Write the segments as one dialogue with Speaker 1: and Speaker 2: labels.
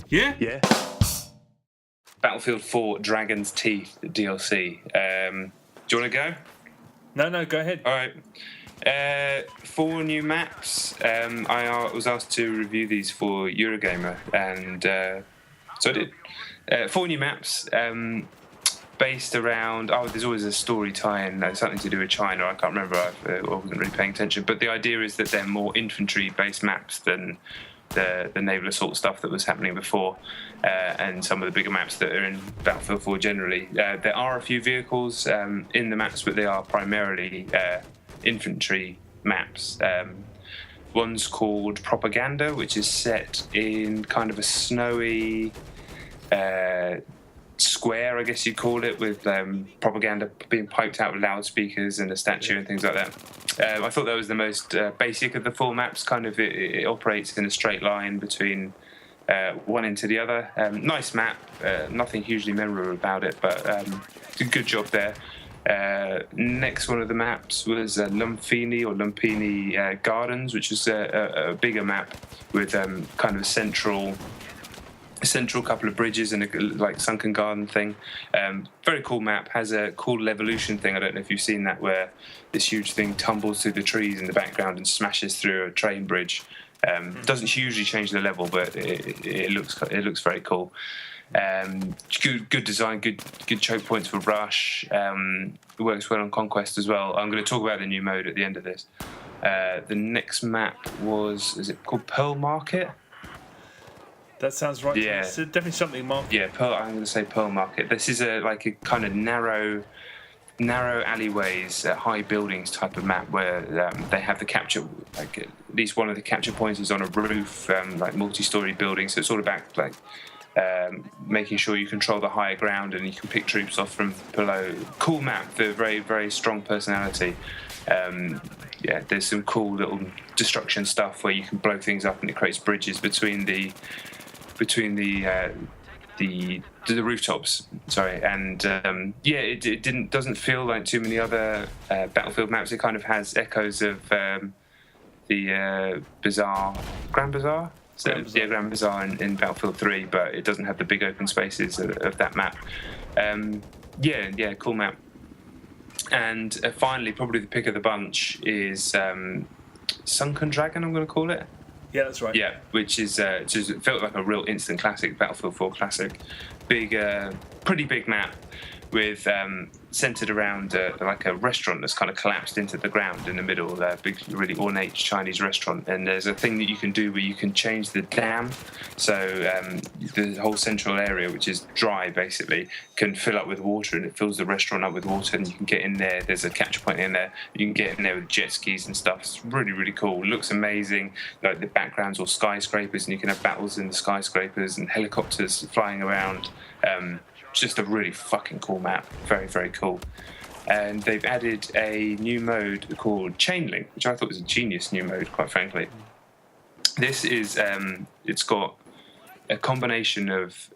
Speaker 1: Yeah.
Speaker 2: Yeah.
Speaker 3: Battlefield 4 Dragon's Teeth DLC. Do you want to go?
Speaker 1: No, go ahead.
Speaker 3: All right. 4 new maps. I was asked to review these for Eurogamer, and so I did. 4 new maps based around... there's always a story tie-in, something to do with China. I can't remember. I wasn't really paying attention. But the idea is that they're more infantry-based maps than the naval assault stuff that was happening before, and some of the bigger maps that are in Battlefield 4 generally. There are a few vehicles in the maps, but they are primarily infantry maps. One's called Propaganda, which is set in kind of a snowy square, I guess you'd call it, with propaganda being piped out with loudspeakers and a statue and things like that. I thought that was the most basic of the 4 maps. Kind of it operates in a straight line between one into the other. Nice map, nothing hugely memorable about it, but did a good job there. Next one of the maps was Lumpini Gardens, which is a bigger map with kind of a central couple of bridges and a sunken garden thing. Very cool map. Has a cool evolution thing. I don't know if you've seen that, where this huge thing tumbles through the trees in the background and smashes through a train bridge. Doesn't hugely change the level, but it looks very cool. Good design, good choke points for rush. It works well on conquest as well. I'm going to talk about the new mode at the end of this. The next map is it called Pearl Market?
Speaker 1: That sounds right.
Speaker 3: Yeah,
Speaker 1: it's definitely something market.
Speaker 3: Yeah, I'm going to say Pearl Market. This is a kind of narrow alleyways, high buildings type of map, where they have the capture. At least one of the capture points is on a roof, multi-story building. So it's all about making sure you control the higher ground and you can pick troops off from below. Cool map, the very, very strong personality. There's some cool little destruction stuff where you can blow things up and it creates bridges between the rooftops. Sorry, and it doesn't feel like too many other Battlefield maps. It kind of has echoes of the Grand Bazaar. Grand Bazaar in Battlefield 3, but it doesn't have the big open spaces of that map. Cool map. And finally, probably the pick of the bunch is Sunken Dragon, I'm going to call it.
Speaker 1: Yeah, that's right.
Speaker 3: Yeah, which is it felt like a real instant classic, Battlefield 4 classic. Pretty big map with centered around a restaurant that's kind of collapsed into the ground in the middle. A big, really ornate Chinese restaurant, and there's a thing that you can do where you can change the dam. So the whole central area, which is dry basically, can fill up with water, and it fills the restaurant up with water, and you can get in there. There's a capture point in there. You can get in there with jet skis and stuff. It's really, really cool. It looks amazing. Like the background's all skyscrapers, and you can have battles in the skyscrapers and helicopters flying around. Just a really fucking cool map. Very, very cool. And they've added a new mode called Chain Link, which I thought was a genius new mode, quite frankly. This is it's got a combination of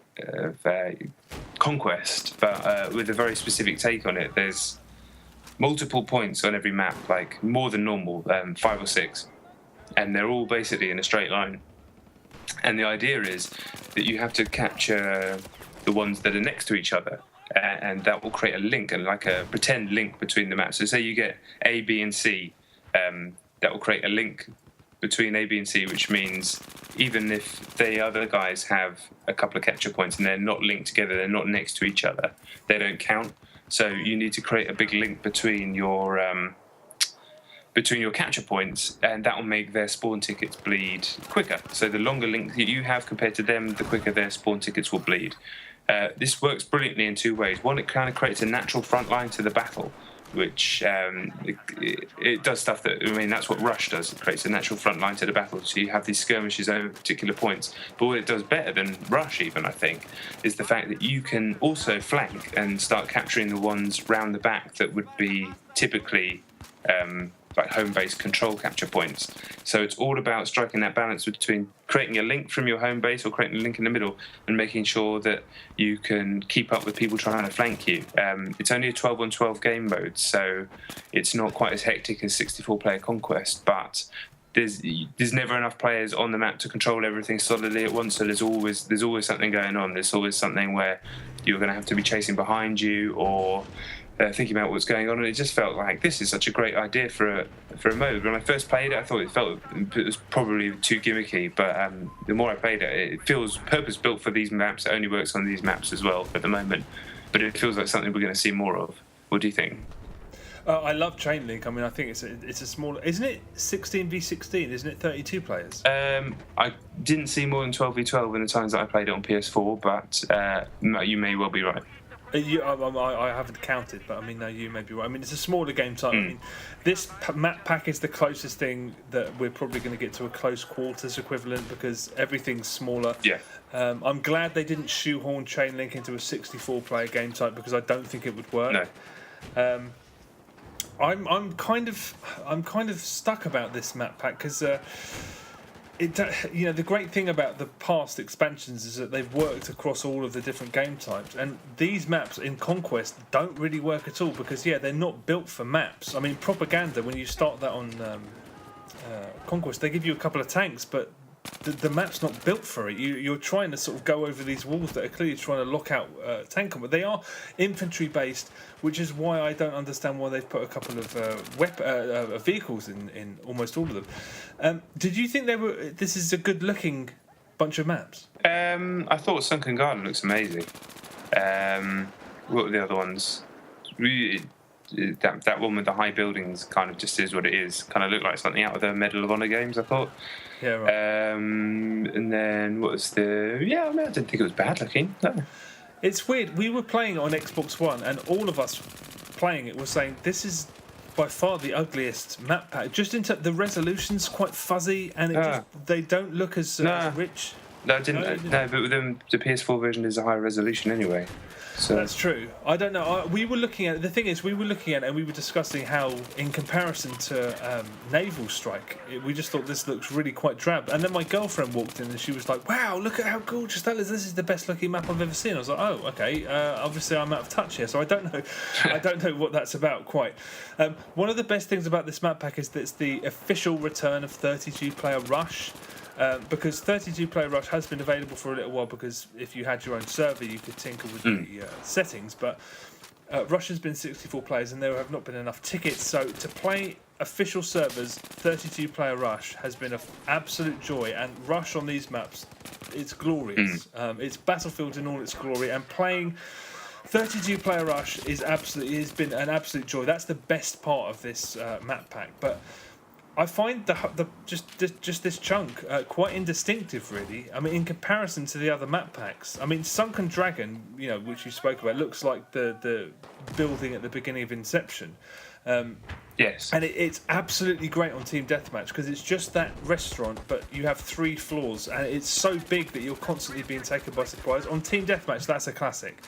Speaker 3: conquest, but with a very specific take on it. There's multiple points on every map, like more than normal, 5 or 6, and they're all basically in a straight line. And the idea is that you have to capture the ones that are next to each other, and that will create a link, and like a pretend link between the maps. So say you get A, B, and C, that will create a link between A, B, and C, which means even if the other guys have a couple of capture points and they're not linked together, they're not next to each other, they don't count. So you need to create a big link between your capture points, and that will make their spawn tickets bleed quicker. So the longer link that you have compared to them, the quicker their spawn tickets will bleed. This works brilliantly in 2 ways. One, it kind of creates a natural front line to the battle, which it does stuff that, that's what Rush does. It creates a natural front line to the battle, so you have these skirmishes over particular points. But what it does better than Rush even, I think, is the fact that you can also flank and start capturing the ones round the back that would be typically home-based control capture points. So it's all about striking that balance between creating a link from your home base or creating a link in the middle and making sure that you can keep up with people trying to flank you. It's only a 12-on-12 game mode, so it's not quite as hectic as 64-player Conquest, but there's never enough players on the map to control everything solidly at once. So there's always something going on. There's always something where you're going to have to be chasing behind you or thinking about what's going on. And it just felt like this is such a great idea for a mode. When I first played it, I thought it was probably too gimmicky. But the more I played it, it feels purpose built for these maps. It only works on these maps as well at the moment. But it feels like something we're going to see more of. What do you think?
Speaker 1: I love Chain Link. I mean, I think it's a small. Isn't it 16v16? Isn't it 32 players?
Speaker 3: I didn't see more than 12v12 in the times that I played it on PS4, but you may well be right.
Speaker 1: I haven't counted, but I mean, no, you may be right. I mean, it's a smaller game type. I mean, this map pack is the closest thing that we're probably going to get to a close quarters equivalent because everything's smaller.
Speaker 3: Yeah.
Speaker 1: I'm glad they didn't shoehorn Chain Link into a 64-player game type because I don't think it would work.
Speaker 3: No.
Speaker 1: I'm kind of stuck about this map pack because the great thing about the past expansions is that they've worked across all of the different game types, and these maps in Conquest don't really work at all because they're not built for maps. I mean, Propaganda, when you start that on Conquest, they give you a couple of tanks, but the map's not built for it. You're trying to sort of go over these walls that are clearly trying to lock out tank combat. They are infantry based, which is why I don't understand why they've put a couple of vehicles in almost all of them. Did you think this is a good looking bunch of maps?
Speaker 3: I thought Sunken Garden looks amazing. What were the other ones? That one with the high buildings kind of just is what it is. Kind of looked like something out of the Medal of Honor games, I thought.
Speaker 1: Yeah, right.
Speaker 3: And then what was the? Yeah, I didn't think it was bad looking. No.
Speaker 1: It's weird. We were playing it on Xbox One, and all of us playing it were saying this is by far the ugliest map pack. Just into the resolution's quite fuzzy, and they don't look as rich.
Speaker 3: No, I didn't. No, but with them, the PS4 version is a higher resolution anyway. So.
Speaker 1: That's true. I don't know. We were looking at the thing is we were looking at it and we were discussing how, in comparison to Naval Strike, we just thought this looks really quite drab. And then my girlfriend walked in and she was like, "Wow, look at how gorgeous that is! This is the best looking map I've ever seen." I was like, "Oh, okay. Obviously, I'm out of touch here, so I don't know. I don't know what that's about quite." One of the best things about this map pack is that it's the official return of 32-player Rush. Because 32-player Rush has been available for a little while because if you had your own server you could tinker with the settings, but Rush has been 64 players and there have not been enough tickets, so to play official servers 32-player Rush has been an absolute joy, and Rush on these maps, it's glorious. It's Battlefield in all its glory, and playing 32-player Rush has been an absolute joy. That's the best part of this map pack, but I find just this chunk quite indistinctive, really. I mean, in comparison to the other map packs. I mean, Sunken Dragon, which you spoke about, looks like the building at the beginning of Inception.
Speaker 3: Yes.
Speaker 1: And it's absolutely great on Team Deathmatch because it's just that restaurant, but you have 3 floors, and it's so big that you're constantly being taken by surprise. On Team Deathmatch, that's a classic.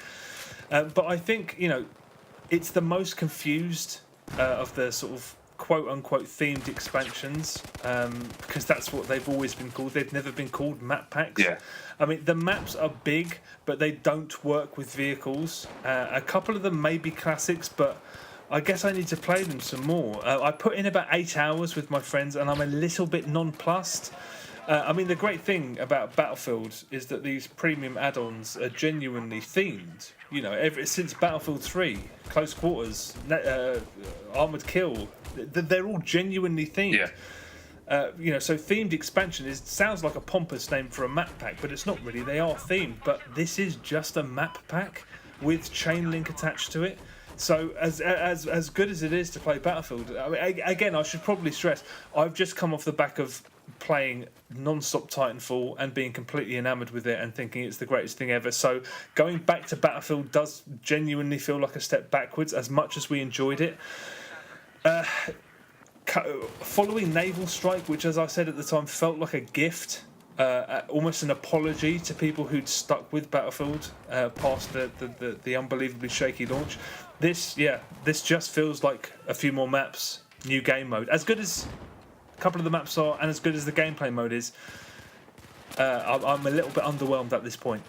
Speaker 1: But I think, it's the most confused of the sort of quote-unquote themed expansions, because that's what they've always been called. They've never been called map packs.
Speaker 3: Yeah.
Speaker 1: I mean, the maps are big, but they don't work with vehicles. A couple of them may be classics, but I guess I need to play them some more. I put in about 8 hours with my friends, and I'm a little bit nonplussed. I mean, the great thing about Battlefield is that these premium add-ons are genuinely themed. Ever since Battlefield 3, Close Quarters, Armored Kill, they're all genuinely themed.
Speaker 3: Yeah.
Speaker 1: So themed expansion sounds like a pompous name for a map pack, but it's not really. They are themed, but this is just a map pack with chain link attached to it. So as good as it is to play Battlefield, again, I should probably stress, I've just come off the back of playing non-stop Titanfall and being completely enamoured with it and thinking it's the greatest thing ever. So going back to Battlefield does genuinely feel like a step backwards as much as we enjoyed it. Following Naval Strike, which, as I said at the time, felt like a gift, almost an apology to people who'd stuck with Battlefield past the unbelievably shaky launch. This just feels like a few more maps, new game mode. As good as a couple of the maps are, and as good as the gameplay mode is, I'm a little bit underwhelmed at this point.